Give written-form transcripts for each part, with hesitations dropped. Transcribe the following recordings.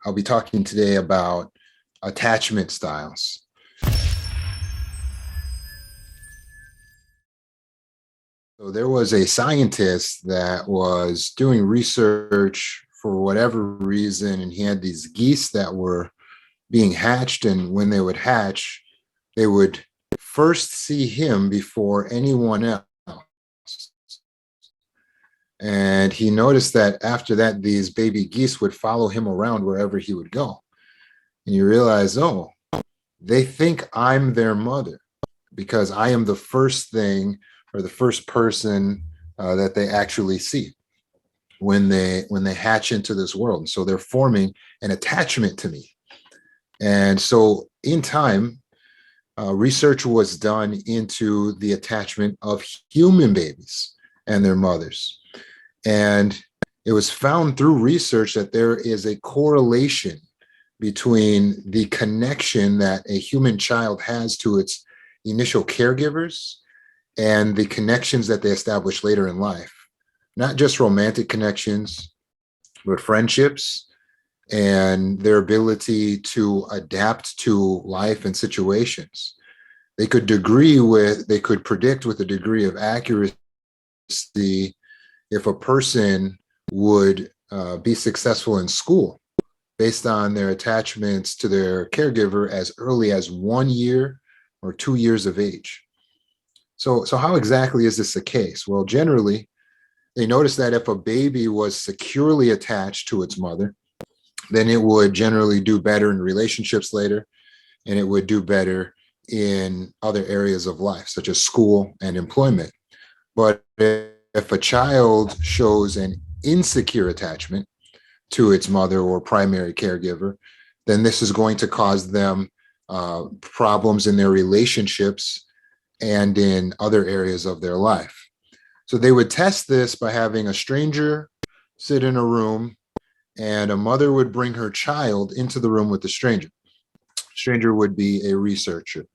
I'll be talking today about attachment styles. So there was a scientist that was doing research for whatever reason, and he had these geese that were being hatched. And when they would hatch, they would first see him before anyone else. And he noticed that after that, these baby geese would follow him around wherever he would go. And you realize, oh, they think I'm their mother because I am the first thing or the first person that they actually see when they hatch into this world. And so they're forming an attachment to me. And so in time, research was done into the attachment of human babies and their mothers. And it was found through research that there is a correlation between the connection that a human child has to its initial caregivers and the connections that they establish later in life. Not just romantic connections, but friendships and their ability to adapt to life and situations. They could predict with a degree of accuracy if a person would be successful in school based on their attachments to their caregiver as early as 1 year or 2 years of age. So how exactly is this the case? Well, generally, they noticed that if a baby was securely attached to its mother, then it would generally do better in relationships later, and it would do better in other areas of life, such as school and employment. But if a child shows an insecure attachment to its mother or primary caregiver, then this is going to cause them problems in their relationships and in other areas of their life. So they would test this by having a stranger sit in a room, and a mother would bring her child into the room with the stranger. Stranger would be a researcher.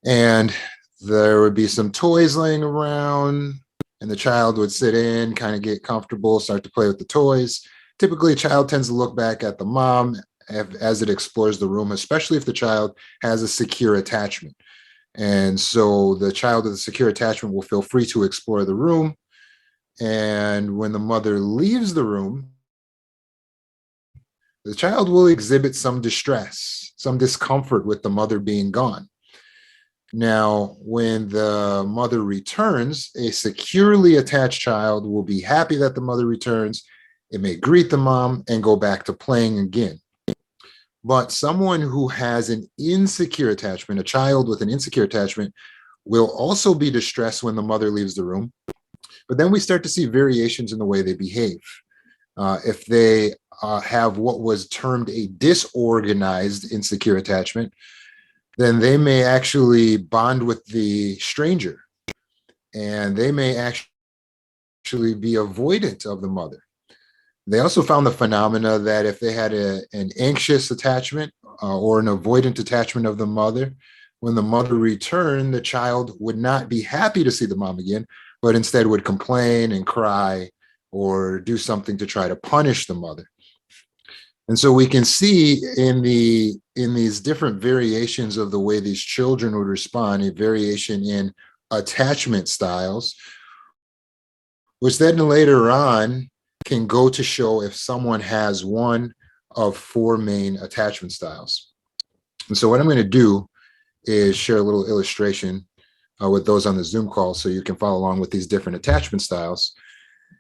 And there would be some toys laying around, and the child would sit in, kind of get comfortable, start to play with the toys. Typically, a child tends to look back at the mom as it explores the room, especially if the child has a secure attachment. And so the child with a secure attachment will feel free to explore the room. And when the mother leaves the room, the child will exhibit some distress, some discomfort with the mother being gone. Now, when the mother returns, a securely attached child will be happy that the mother returns. It may greet the mom and go back to playing again. But someone who has an insecure attachment, a child with an insecure attachment, will also be distressed when the mother leaves the room. But then we start to see variations in the way they behave. If they have what was termed a disorganized insecure attachment, then they may actually bond with the stranger, and they may actually be avoidant of the mother. They also found the phenomena that if they had an anxious attachment or an avoidant attachment of the mother, when the mother returned, the child would not be happy to see the mom again, but instead would complain and cry or do something to try to punish the mother. And so we can see in these different variations of the way these children would respond, a variation in attachment styles, which then later on can go to show if someone has one of 4 main attachment styles. And so what I'm going to do is share a little illustration with those on the Zoom call so you can follow along with these different attachment styles.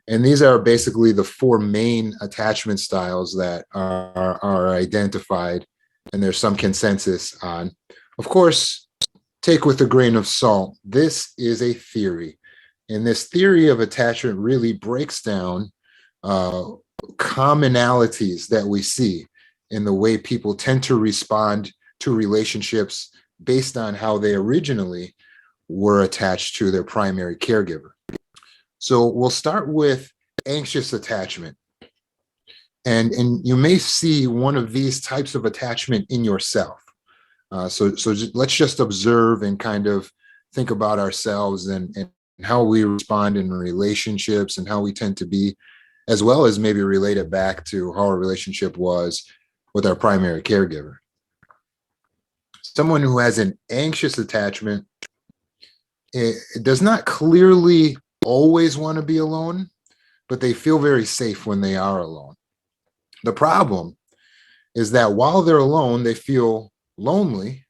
And these are basically the 4 main attachment styles that are identified, and there's some consensus on. Of course, take with a grain of salt. This is a theory, and this theory of attachment really breaks down commonalities that we see in the way people tend to respond to relationships based on how they originally were attached to their primary caregiver. So we'll start with anxious attachment. And you may see one of these types of attachment in yourself. So let's just observe and kind of think about ourselves and how we respond in relationships and how we tend to be, as well as maybe relate it back to how our relationship was with our primary caregiver. Someone who has an anxious attachment, it does not clearly always want to be alone, but they feel very safe when they are alone. The problem is that while they're alone, they feel lonely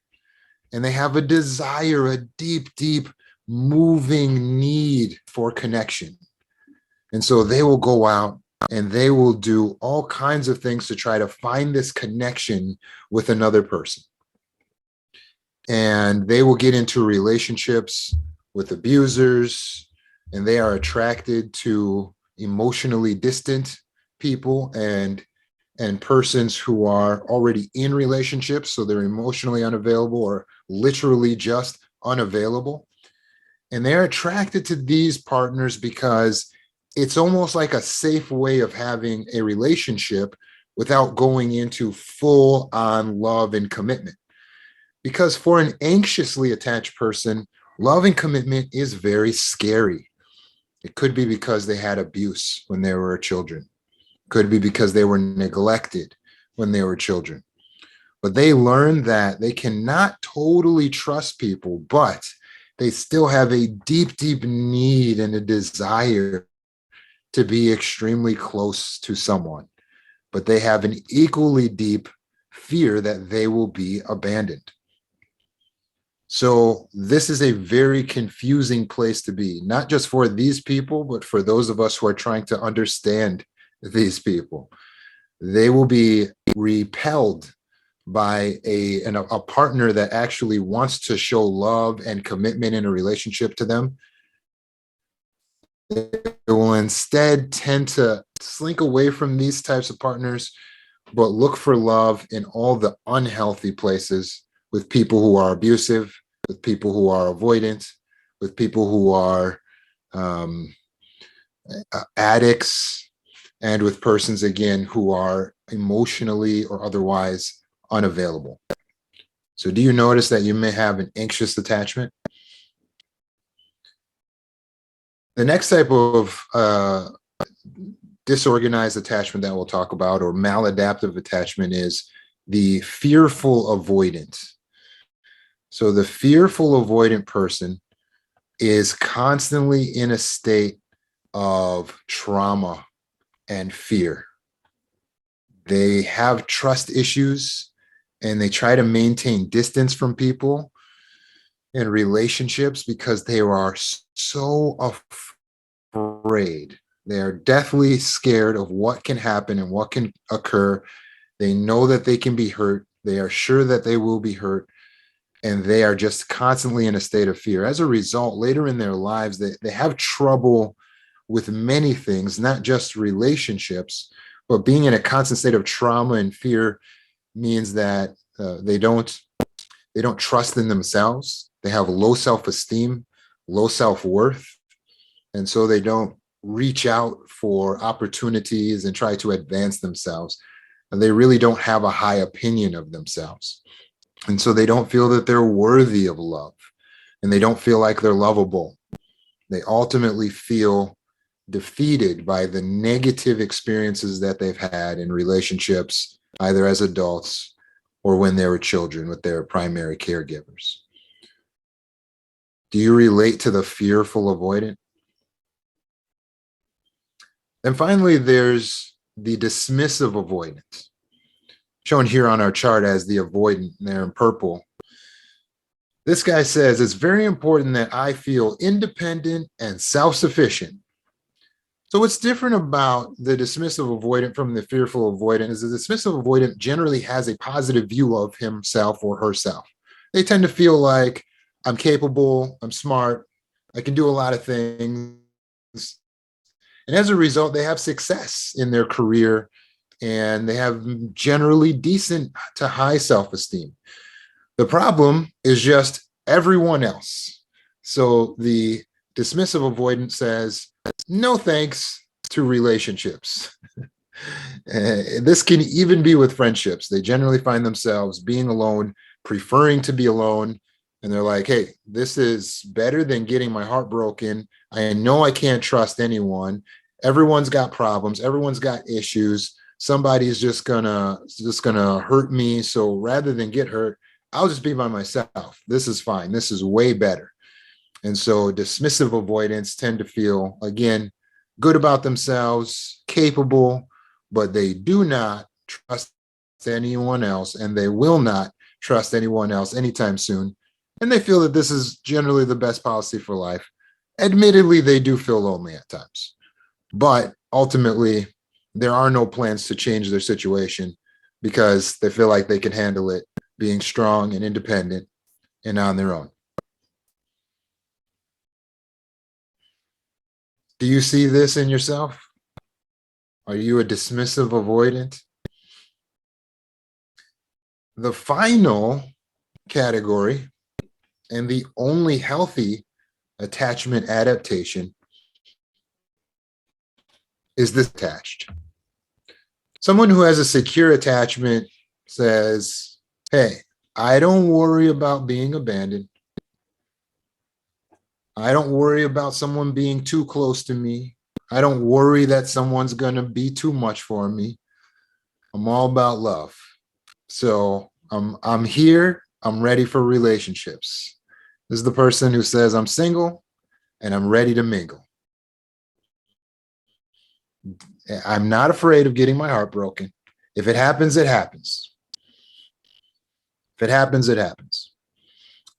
and they have a desire, a deep, deep moving need for connection. And so they will go out and they will do all kinds of things to try to find this connection with another person. And they will get into relationships with abusers, and they are attracted to emotionally distant people and persons who are already in relationships, so they're emotionally unavailable or literally just unavailable. And they're attracted to these partners because it's almost like a safe way of having a relationship without going into full on love and commitment. Because for an anxiously attached person, love and commitment is very scary. It could be because they had abuse when they were children. Could be because they were neglected when they were children. But they learn that they cannot totally trust people, but they still have a deep, deep need and a desire to be extremely close to someone. But they have an equally deep fear that they will be abandoned. So this is a very confusing place to be, not just for these people, but for those of us who are trying to understand these people. They will be repelled by a partner that actually wants to show love and commitment in a relationship to them. They will instead tend to slink away from these types of partners, but look for love in all the unhealthy places, with people who are abusive, with people who are avoidant, with people who are addicts, and with persons, again, who are emotionally or otherwise unavailable. So do you notice that you may have an anxious attachment? The next type of disorganized attachment that we'll talk about, or maladaptive attachment, is the fearful avoidant. So the fearful avoidant person is constantly in a state of trauma and fear. They have trust issues and they try to maintain distance from people and relationships because they are so afraid. They are deathly scared of what can happen and what can occur. They know that they can be hurt. They are sure that they will be hurt. And they are just constantly in a state of fear. As a result, later in their lives, they have trouble with many things, not just relationships, but being in a constant state of trauma and fear means that they don't trust in themselves. They have low self-esteem, low self-worth, and so they don't reach out for opportunities and try to advance themselves. And they really don't have a high opinion of themselves. And so they don't feel that they're worthy of love, and they don't feel like they're lovable. They ultimately feel defeated by the negative experiences that they've had in relationships, either as adults or when they were children with their primary caregivers. Do you relate to the fearful avoidant? And finally, there's the dismissive avoidance, shown here on our chart as the avoidant there in purple. This guy says, it's very important that I feel independent and self-sufficient. So what's different about the dismissive avoidant from the fearful avoidant is the dismissive avoidant generally has a positive view of himself or herself. They tend to feel like, I'm capable, I'm smart, I can do a lot of things. And as a result, they have success in their career, and they have generally decent to high self-esteem. The problem is just everyone else. So the dismissive avoidant says, no thanks to relationships. This can even be with friendships. They generally find themselves being alone, preferring to be alone. And they're like, hey, this is better than getting my heart broken. I know I can't trust anyone. Everyone's got problems. Everyone's got issues. somebody's just gonna hurt me. So rather than get hurt, I'll just be by myself. This is fine. This is way better. And so dismissive avoidance tend to feel, again, good about themselves, capable, but they do not trust anyone else, and they will not trust anyone else anytime soon. And they feel that this is generally the best policy for life. Admittedly, they do feel lonely at times, but ultimately, there are no plans to change their situation because they feel like they can handle it being strong and independent and on their own. Do you see this in yourself? Are you a dismissive avoidant? The final category and the only healthy attachment adaptation is this attached. Someone who has a secure attachment says, hey, I don't worry about being abandoned. I don't worry about someone being too close to me. I don't worry that someone's going to be too much for me. I'm all about love. So I'm here. I'm ready for relationships. This is the person who says I'm single and I'm ready to mingle. I'm not afraid of getting my heart broken. If it happens, it happens. If it happens, it happens.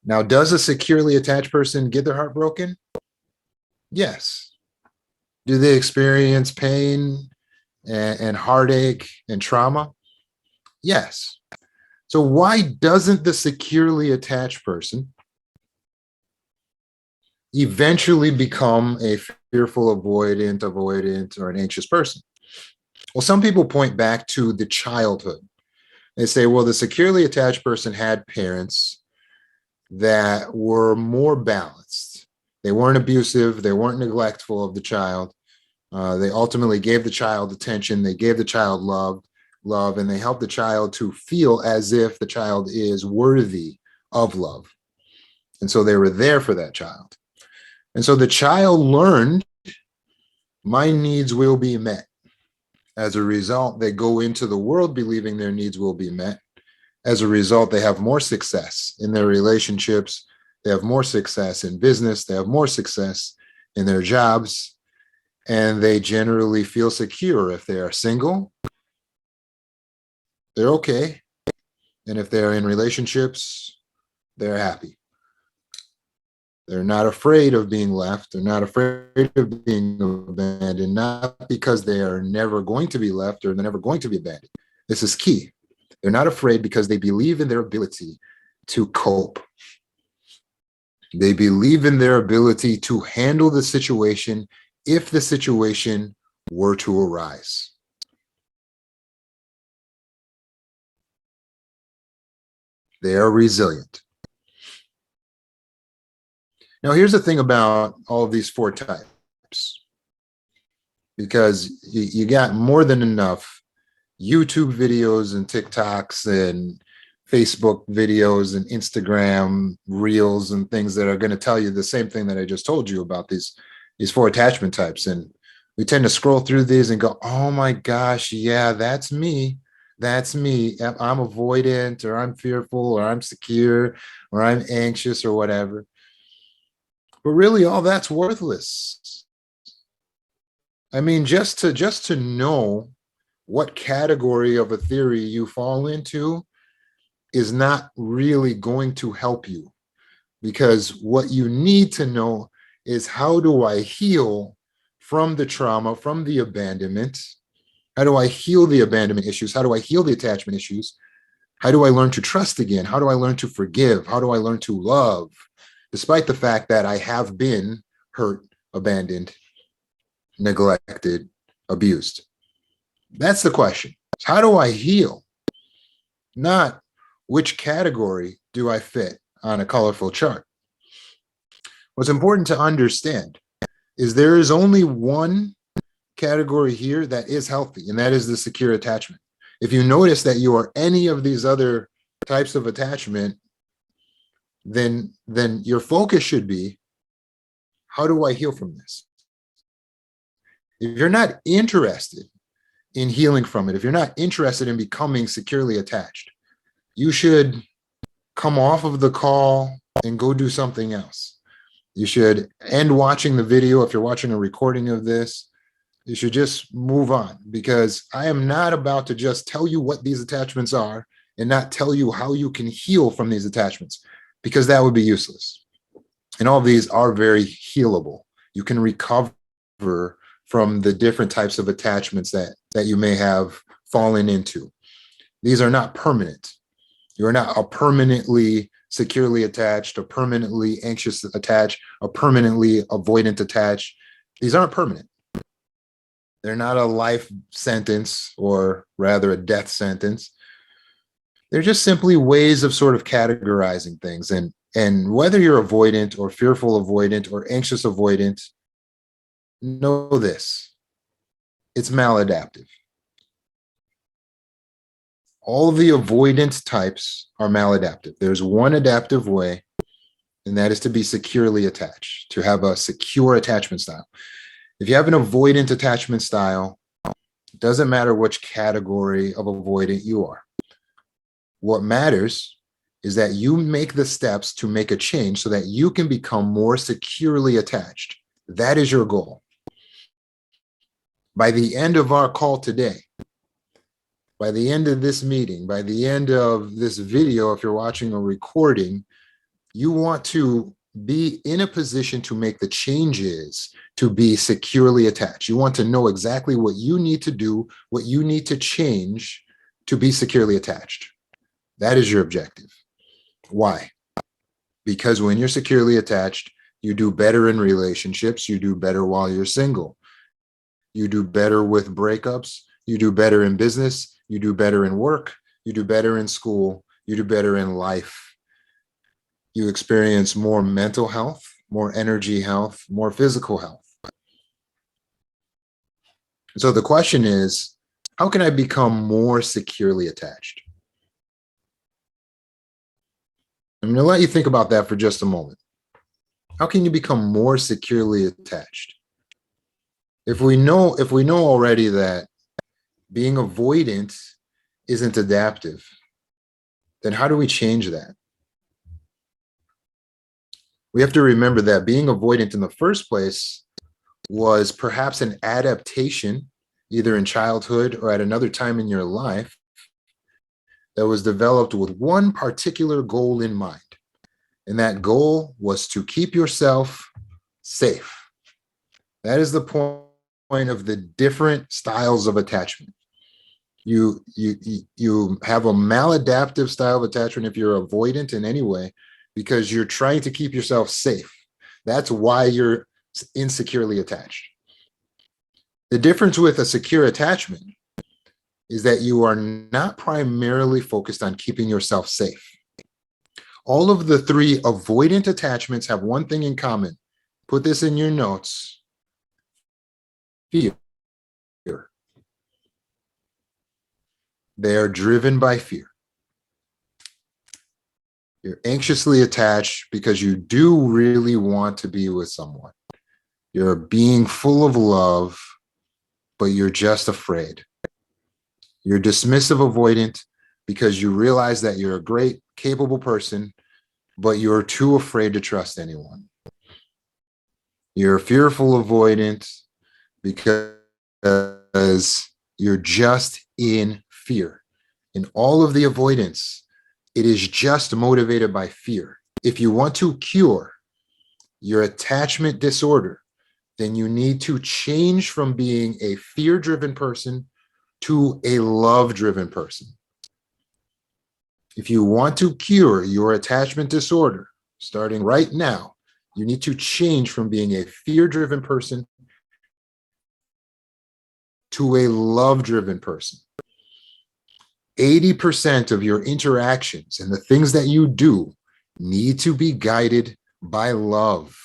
Now, does a securely attached person get their heart broken? Yes. Do they experience pain and heartache and trauma? Yes. So why doesn't the securely attached person eventually become a fearful avoidant, or an anxious person? Well, some people point back to the childhood. They say, well, the securely attached person had parents that were more balanced. They weren't abusive. They weren't neglectful of the child. They ultimately gave the child attention. They gave the child love, and they helped the child to feel as if the child is worthy of love. And so they were there for that child. And so the child learned, my needs will be met. As a result, they go into the world believing their needs will be met. As a result, they have more success in their relationships. They have more success in business. They have more success in their jobs. And they generally feel secure. If they are single, they're okay. And if they're in relationships, they're happy. They're not afraid of being left. They're not afraid of being abandoned, not because they are never going to be left or they're never going to be abandoned. This is key. They're not afraid because they believe in their ability to cope. They believe in their ability to handle the situation if the situation were to arise. They are resilient. Now, here's the thing about all of these four types, because you got more than enough YouTube videos and TikToks and Facebook videos and Instagram reels and things that are going to tell you the same thing that I just told you about these four attachment types. And we tend to scroll through these and go, oh my gosh, yeah, that's me. That's me. I'm avoidant, or I'm fearful, or I'm secure, or I'm anxious, or whatever. But really, all that's worthless. I mean, just to know what category of a theory you fall into is not really going to help you, because what you need to know is, how do I heal from the trauma, from the abandonment? How do I heal the abandonment issues? How do I heal the attachment issues? How do I learn to trust again? How do I learn to forgive? How do I learn to love, despite the fact that I have been hurt, abandoned, neglected, abused? That's the question. How do I heal? Not which category do I fit on a colorful chart. What's important to understand is there is only one category here that is healthy, and that is the secure attachment. If you notice that you are any of these other types of attachment, then your focus should be, how do I heal from this? If you're not interested in healing from it, if you're not interested in becoming securely attached, you should come off of the call and go do something else. You should end watching the video. If you're watching a recording of this, you should just move on, because I am not about to just tell you what these attachments are and not tell you how you can heal from these attachments, because that would be useless. And all of these are very healable. You can recover from the different types of attachments that you may have fallen into. These are not permanent. You are not a permanently securely attached, a permanently anxious attached, a permanently avoidant attached. These aren't permanent. They're not a life sentence, or rather a death sentence. They're just simply ways of sort of categorizing things. And whether you're avoidant or fearful avoidant or anxious avoidant, know this: it's maladaptive. All of the avoidance types are maladaptive. There's one adaptive way, and that is to be securely attached, to have a secure attachment style. If you have an avoidant attachment style, it doesn't matter which category of avoidant you are. What matters is that you make the steps to make a change so that you can become more securely attached. That is your goal. By the end of our call today, by the end of this meeting, by the end of this video, if you're watching a recording, you want to be in a position to make the changes to be securely attached. You want to know exactly what you need to do, what you need to change to be securely attached. That is your objective. Why? Because when you're securely attached, you do better in relationships. You do better while you're single. You do better with breakups. You do better in business. You do better in work. You do better in school. You do better in life. You experience more mental health, more energy health, more physical health. So the question is, how can I become more securely attached? I'm going to let you think about that for just a moment. How can you become more securely attached? If we know already that being avoidant isn't adaptive, then how do we change that? We have to remember that being avoidant in the first place was perhaps an adaptation, either in childhood or at another time in your life, that was developed with one particular goal in mind. And that goal was to keep yourself safe. That is the point of the different styles of attachment. You have a maladaptive style of attachment if you're avoidant in any way, because you're trying to keep yourself safe. That's why you're insecurely attached. The difference with a secure attachment is that you are not primarily focused on keeping yourself safe. All of the three avoidant attachments have one thing in common. Put this in your notes: fear. They are driven by fear. You're anxiously attached because you do really want to be with someone. You're being full of love, but you're just afraid. You're dismissive avoidant because you realize that you're a great, capable person, but you're too afraid to trust anyone. You're fearful avoidant because you're just in fear. In all of the avoidance, it is just motivated by fear. If you want to cure your attachment disorder, then you need to change from being a fear-driven person to a love-driven person. If you want to cure your attachment disorder, starting right now, you need to change from being a fear-driven person to a love-driven person. 80% of your interactions and the things that you do need to be guided by love.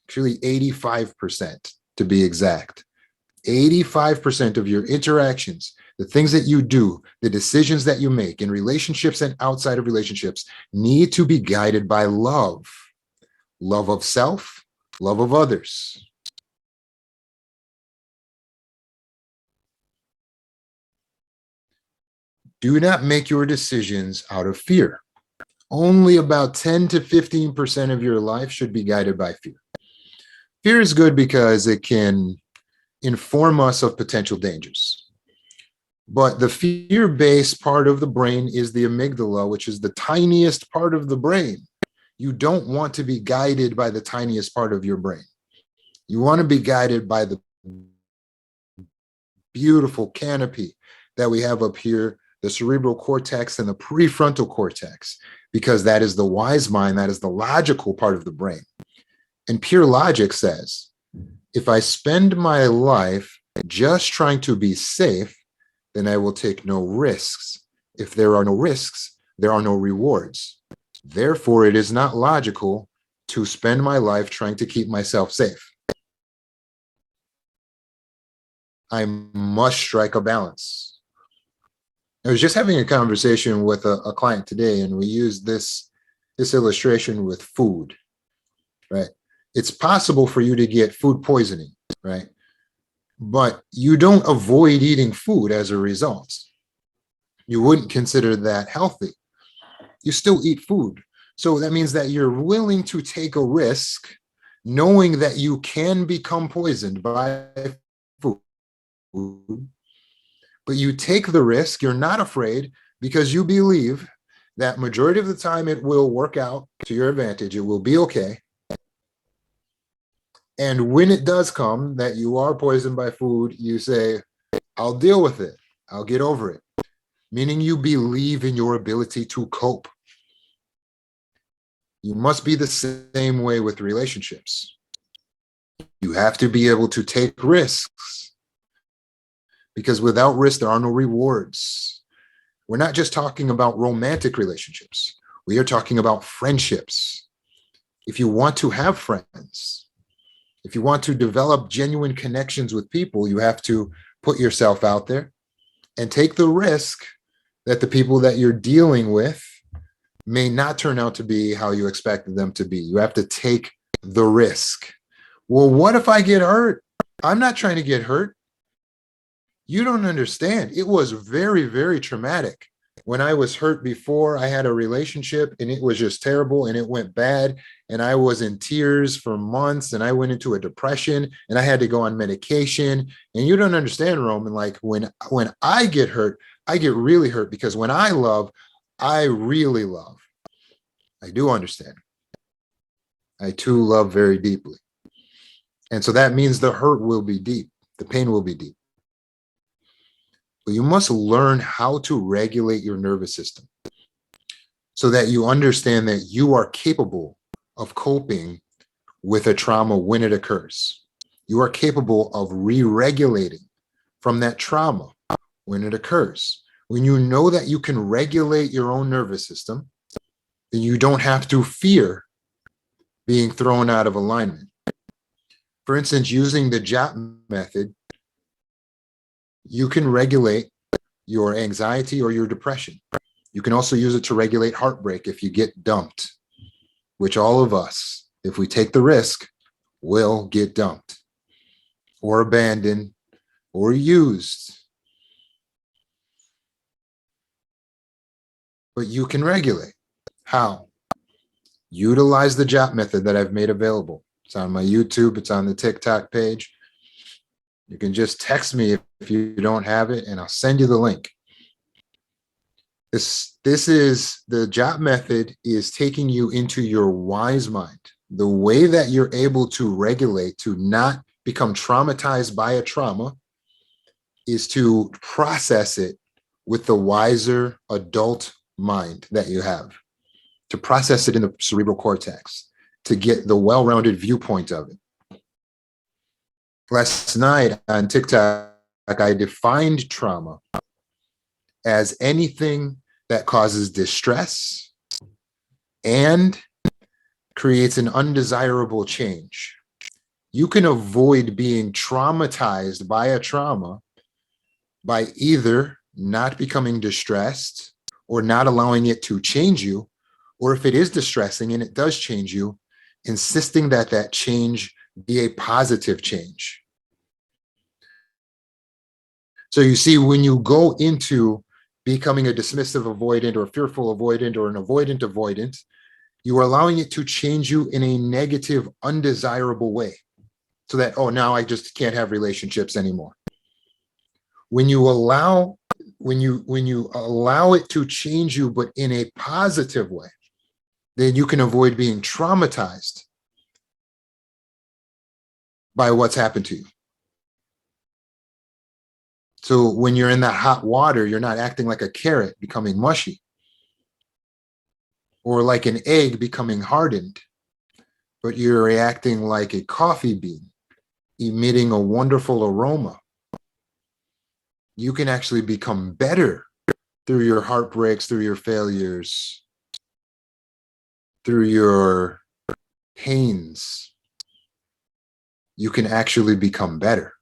Actually, 85% to be exact. 85% of your interactions, the things that you do, the decisions that you make in relationships and outside of relationships, need to be guided by love. Love of self, love of others. Do not make your decisions out of fear. Only about 10 to 15% of your life should be guided by fear. Fear is good because it can inform us of potential dangers. But the fear-based part of the brain is the amygdala, which is the tiniest part of the brain. You don't want to be guided by the tiniest part of your brain. You want to be guided by the beautiful canopy that we have up here, the cerebral cortex and the prefrontal cortex, because that is the wise mind, that is the logical part of the brain. And pure logic says, if I spend my life just trying to be safe, then I will take no risks. If there are no risks, there are no rewards. Therefore, it is not logical to spend my life trying to keep myself safe. I must strike a balance. I was just having a conversation with a client today, and we used this illustration with food, right? It's possible for you to get food poisoning, right? But you don't avoid eating food as a result. You wouldn't consider that healthy. You still eat food. So that means that you're willing to take a risk, knowing that you can become poisoned by food. But you take the risk, you're not afraid, because you believe that majority of the time it will work out to your advantage. It will be okay. And when it does come that you are poisoned by food, you say, I'll deal with it. I'll get over it. Meaning you believe in your ability to cope. You must be the same way with relationships. You have to be able to take risks, because without risk, there are no rewards. We're not just talking about romantic relationships. We are talking about friendships. If you want to have friends, if you want to develop genuine connections with people, you have to put yourself out there and take the risk that the people that you're dealing with may not turn out to be how you expected them to be. You have to take the risk. Well, what if I get hurt? I'm not trying to get hurt. You don't understand. It was very, very traumatic. When I was hurt before, I had a relationship and it was just terrible and it went bad. And I was in tears for months and I went into a depression and I had to go on medication. And you don't understand, Roman, like when I get hurt, I get really hurt, because when I love, I really love. I do understand. I too love very deeply. And so that means the hurt will be deep. The pain will be deep. But you must learn how to regulate your nervous system so that you understand that you are capable of coping with a trauma when it occurs. You are capable of re-regulating from that trauma when it occurs. When you know that you can regulate your own nervous system, then you don't have to fear being thrown out of alignment. For instance, using the JAP method, you can regulate your anxiety or your depression. You can also use it to regulate heartbreak if you get dumped, which all of us, if we take the risk, will get dumped or abandoned or used. But you can regulate. How? Utilize the JAP method that I've made available. It's on my YouTube. It's on the TikTok page. You can just text me if you don't have it, and I'll send you the link. This is the JAP method is taking you into your wise mind. The way that you're able to regulate, to not become traumatized by a trauma, is to process it with the wiser adult mind that you have, to process it in the cerebral cortex, to get the well-rounded viewpoint of it. Last night on TikTok, I defined trauma as anything that causes distress and creates an undesirable change. You can avoid being traumatized by a trauma by either not becoming distressed or not allowing it to change you, or if it is distressing and it does change you, insisting that that change be a positive change. So you see, when you go into becoming a dismissive avoidant or fearful avoidant or an avoidant avoidant, you are allowing it to change you in a negative, undesirable way. So that, oh, now I just can't have relationships anymore. When you allow it to change you, but in a positive way, then you can avoid being traumatized by what's happened to you. So when you're in that hot water, you're not acting like a carrot becoming mushy or like an egg becoming hardened, but you're reacting like a coffee bean, emitting a wonderful aroma. You can actually become better through your heartbreaks, through your failures, through your pains. You can actually become better.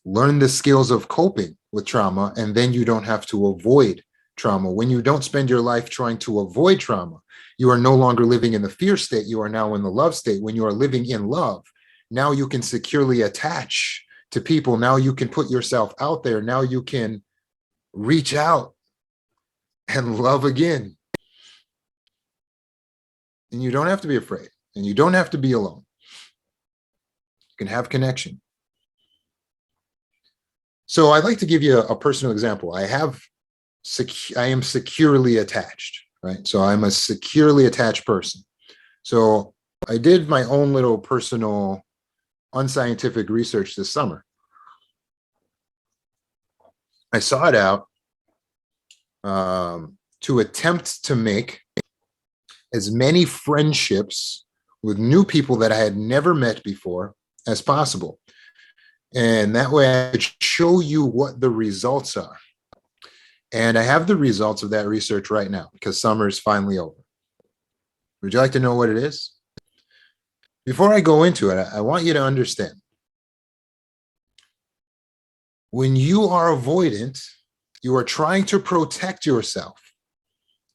Learn the skills of coping with trauma, and then you don't have to avoid trauma. When you don't spend your life trying to avoid trauma, you are no longer living in the fear state. You are now in the love state. When you are living in love, now you can securely attach to people. Now you can put yourself out there. Now you can reach out and love again. And you don't have to be afraid, and you don't have to be alone. You can have connection. So I'd like to give you a personal example. I am securely attached, right? So I'm a securely attached person. So I did my own little personal unscientific research this summer. I sought out to attempt to make as many friendships with new people that I had never met before as possible. And that way I could show you what the results are. And I have the results of that research right now because summer is finally over. Would you like to know what it is? Before I go into it, I want you to understand. When you are avoidant, you are trying to protect yourself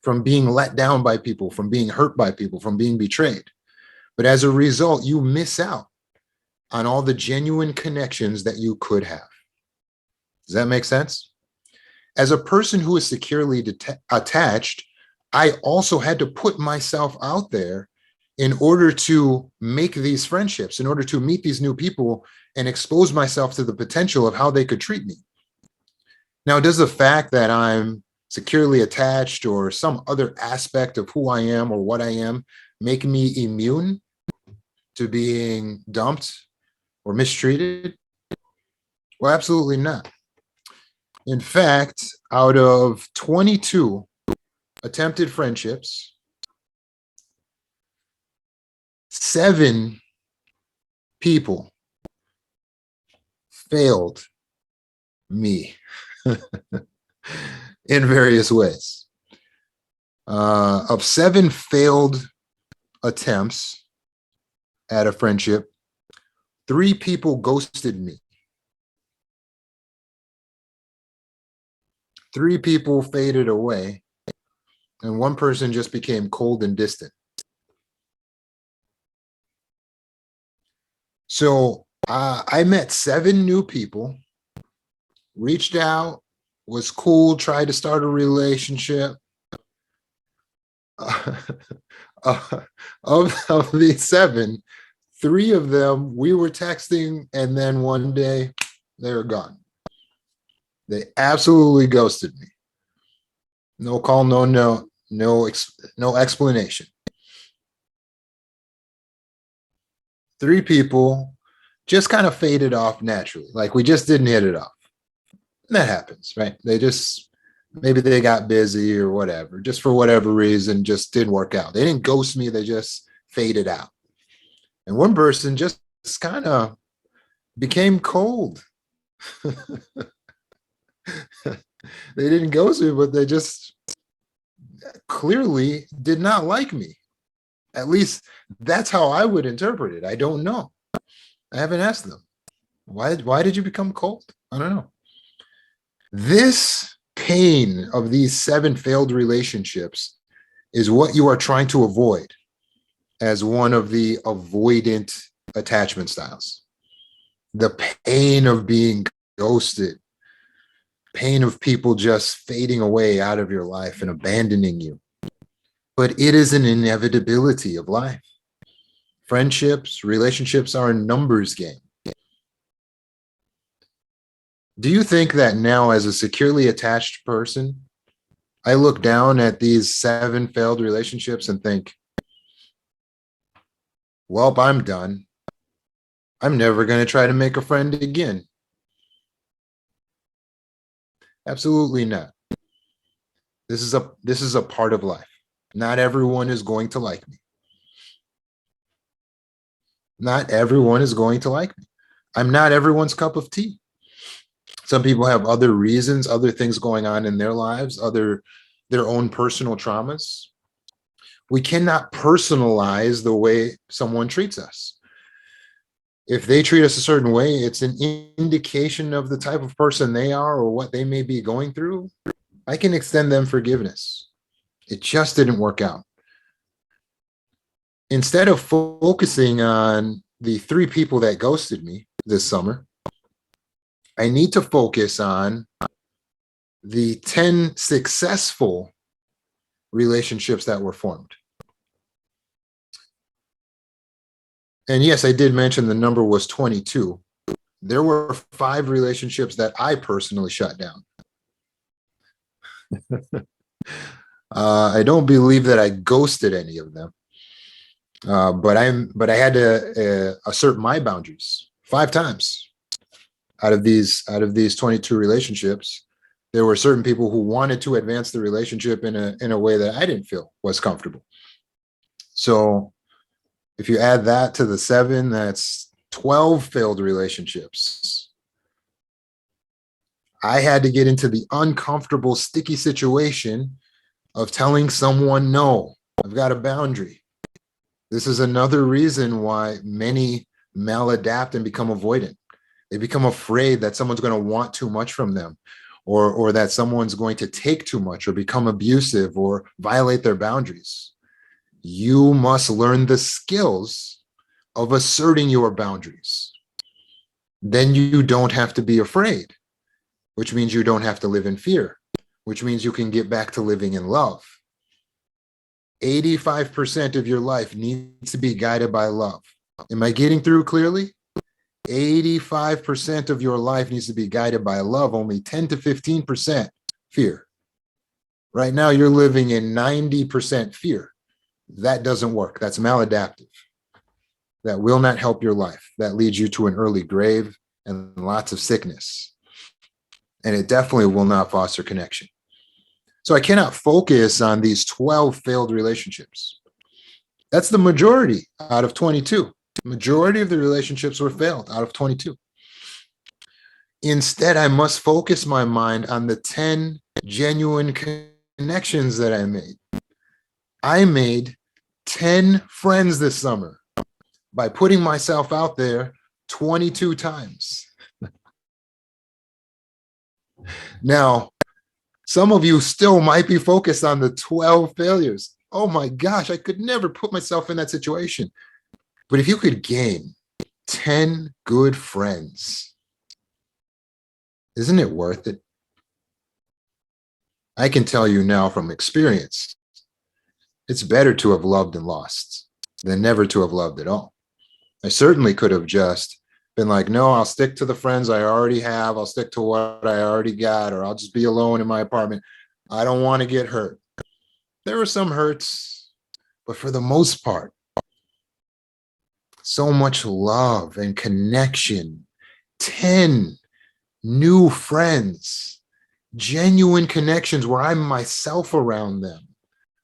from being let down by people, from being hurt by people, from being betrayed. But as a result, you miss out on all the genuine connections that you could have. Does that make sense? As a person who is securely attached, I also had to put myself out there in order to make these friendships, in order to meet these new people and expose myself to the potential of how they could treat me. Now, does the fact that I'm securely attached or some other aspect of who I am or what I am make me immune to being dumped or mistreated? Well, absolutely not. In fact, out of 22 attempted friendships, 7 people failed me in various ways. Of 7 failed attempts at a friendship, 3 people ghosted me. 3 people faded away, and 1 person just became cold and distant. So I met 7 new people, reached out, was cool, tried to start a relationship. Of these 7, 3 of them we were texting, and then one day they were gone. They absolutely ghosted me. No call, no explanation. 3 people just kind of faded off naturally. Like we just didn't hit it off. That happens, right? Maybe they got busy or whatever, just for whatever reason, just didn't work out. They didn't ghost me. They just faded out. And 1 person just kind of became cold. They didn't ghost me, but they just clearly did not like me. At least that's how I would interpret it. I don't know. I haven't asked them. Why did you become cold? I don't know. This pain of these 7 failed relationships is what you are trying to avoid as one of the avoidant attachment styles. The pain of being ghosted, pain of people just fading away out of your life and abandoning you. But it is an inevitability of life. Friendships, relationships are a numbers game. Do you think that now, as a securely attached person, I look down at these 7 failed relationships and think, well, I'm done. I'm never going to try to make a friend again. Absolutely not. This is a part of life. Not everyone is going to like me. Not everyone is going to like me. I'm not everyone's cup of tea. Some people have other reasons, other things going on in their lives, their own personal traumas. We cannot personalize the way someone treats us. If they treat us a certain way, it's an indication of the type of person they are or what they may be going through. I can extend them forgiveness. It just didn't work out. Instead of focusing on the 3 people that ghosted me this summer, I need to focus on the 10 successful relationships that were formed. And yes, I did mention the number was 22. There were 5 relationships that I personally shut down. I don't believe that I ghosted any of them, but I had to assert my boundaries 5 times. Out of these 22 relationships, there were certain people who wanted to advance the relationship in a way that I didn't feel was comfortable. So if you add that to the 7, that's 12 failed relationships. I had to get into the uncomfortable, sticky situation of telling someone, no, I've got a boundary. This is another reason why many maladapt and become avoidant. They become afraid that someone's going to want too much from them, or that someone's going to take too much or become abusive or violate their boundaries. You must learn the skills of asserting your boundaries. Then you don't have to be afraid, which means you don't have to live in fear, which means you can get back to living in love. 85% of your life needs to be guided by love. Am I getting through clearly? 85% of your life needs to be guided by love, only 10 to 15% fear. Right now, you're living in 90% fear. That doesn't work. That's maladaptive. That will not help your life. That leads you to an early grave and lots of sickness. And it definitely will not foster connection. So I cannot focus on these 12 failed relationships. That's the majority out of 22. Majority of the relationships were failed out of 22. Instead, I must focus my mind on the 10 genuine connections that I made. I made 10 friends this summer by putting myself out there 22 times. Now, some of you still might be focused on the 12 failures. Oh my gosh, I could never put myself in that situation. But if you could gain 10 good friends, isn't it worth it? I can tell you now from experience, it's better to have loved and lost than never to have loved at all. I certainly could have just been like, no, I'll stick to the friends I already have. I'll stick to what I already got, or I'll just be alone in my apartment. I don't want to get hurt. There were some hurts, but for the most part, so much love and connection, 10 new friends, genuine connections where I'm myself around them.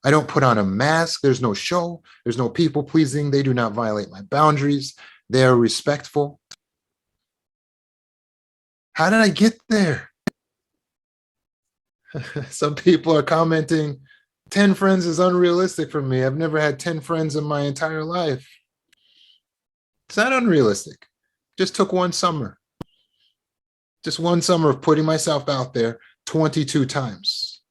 I don't put on a mask. There's no show. There's no people pleasing. They do not violate my boundaries. They are respectful. How did I get there? Some people are commenting, 10 friends is unrealistic for me. I've never had 10 friends in my entire life. It's not unrealistic. Just took one summer. Just one summer of putting myself out there 22 times.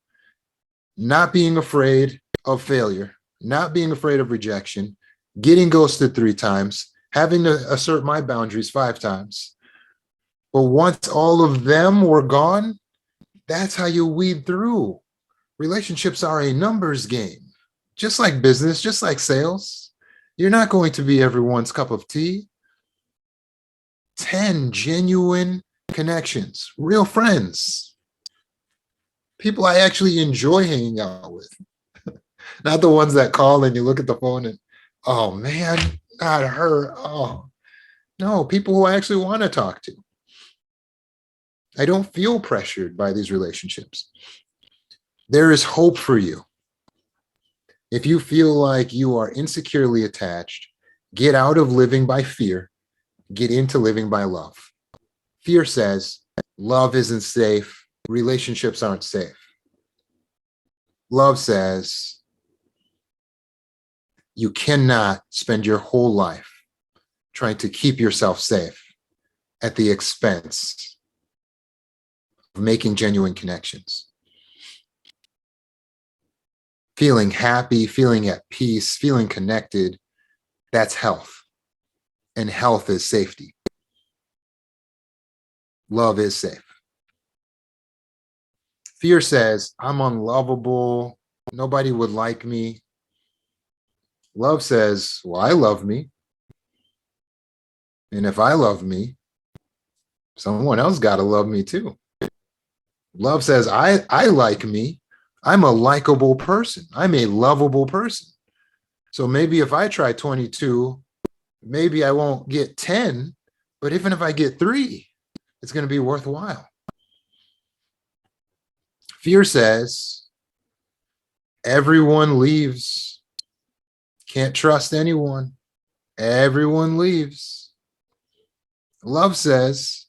Not being afraid of failure, not being afraid of rejection, getting ghosted 3 times, having to assert my boundaries 5 times. But once all of them were gone, That's how you weed through. Relationships are a numbers game, just like business, just like sales. You're not going to be everyone's cup of tea. 10 genuine connections, real friends, people I actually enjoy hanging out with, not the ones that call and you look at the phone and, oh man, not her. Oh, no, people who I actually want to talk to. I don't feel pressured by these relationships. There is hope for you. If you feel like you are insecurely attached, get out of living by fear, get into living by love. Fear says love isn't safe, relationships aren't safe. Love says you cannot spend your whole life trying to keep yourself safe at the expense of making genuine connections. Feeling happy, feeling at peace, feeling connected, that's health. And health is safety. Love is safe. Fear says, I'm unlovable. Nobody would like me. Love says, well, I love me. And if I love me, someone else got to love me too. Love says, I like me. I'm a likable person. I'm a lovable person. So maybe if I try 22, maybe I won't get 10, but even if I get 3, it's going to be worthwhile. Fear says, everyone leaves. Can't trust anyone. Everyone leaves. Love says,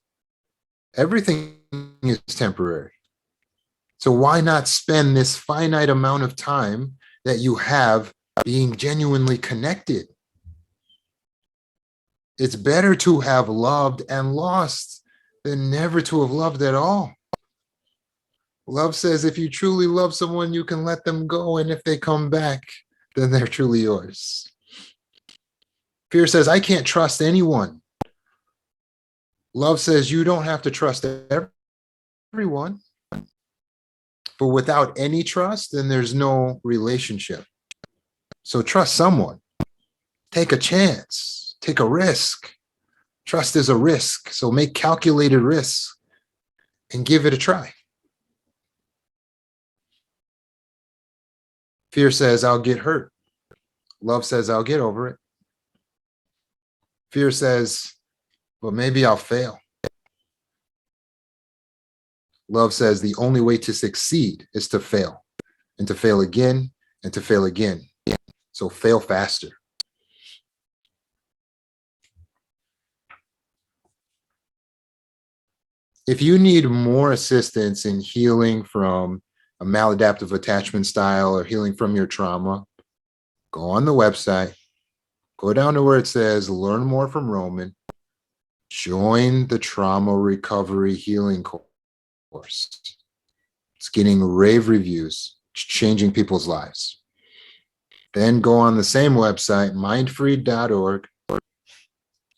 everything is temporary. So why not spend this finite amount of time that you have being genuinely connected? It's better to have loved and lost than never to have loved at all. Love says if you truly love someone, you can let them go. And if they come back, then they're truly yours. Fear says, I can't trust anyone. Love says you don't have to trust everyone. But without any trust, then there's no relationship. So trust someone. Take a chance. Take a risk. Trust is a risk. So make calculated risks and give it a try. Fear says, I'll get hurt. Love says, I'll get over it. Fear says, well, maybe I'll fail. Love says the only way to succeed is to fail, and to fail again, and to fail again. So fail faster. If you need more assistance in healing from a maladaptive attachment style or healing from your trauma, go on the website, go down to where it says learn more from Roman, join the trauma recovery healing course. It's getting rave reviews, it's changing people's lives. Then go on the same website, mindfree.org,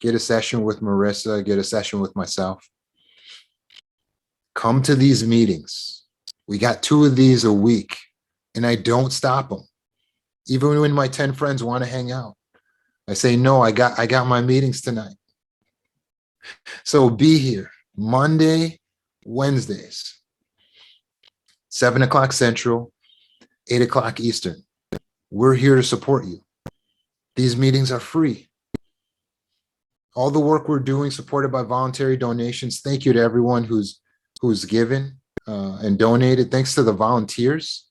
get a session with Marissa, get a session with myself. Come to these meetings. We got 2 of these a week, and I don't stop them. Even when my 10 friends want to hang out, I say, no, I got my meetings tonight. So be here Monday, Wednesdays, 7 o'clock Central, 8 o'clock Eastern. We're here to support you. These meetings are free. All the work we're doing supported by voluntary donations. Thank you to everyone who's given and donated. Thanks to the volunteers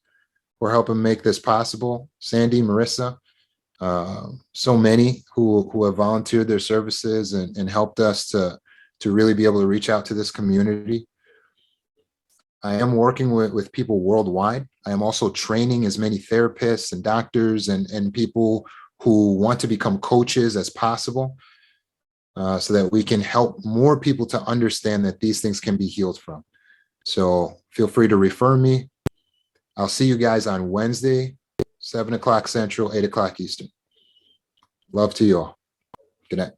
who are helping make this possible. Sandy, Marissa, so many who have volunteered their services and helped us to really be able to reach out to this community. I am working with people worldwide. I am also training as many therapists and doctors and people who want to become coaches as possible, so that we can help more people to understand that these things can be healed from. So feel free to refer me. I'll see you guys on Wednesday, 7 o'clock Central, 8 o'clock Eastern. Love to you all. Good night.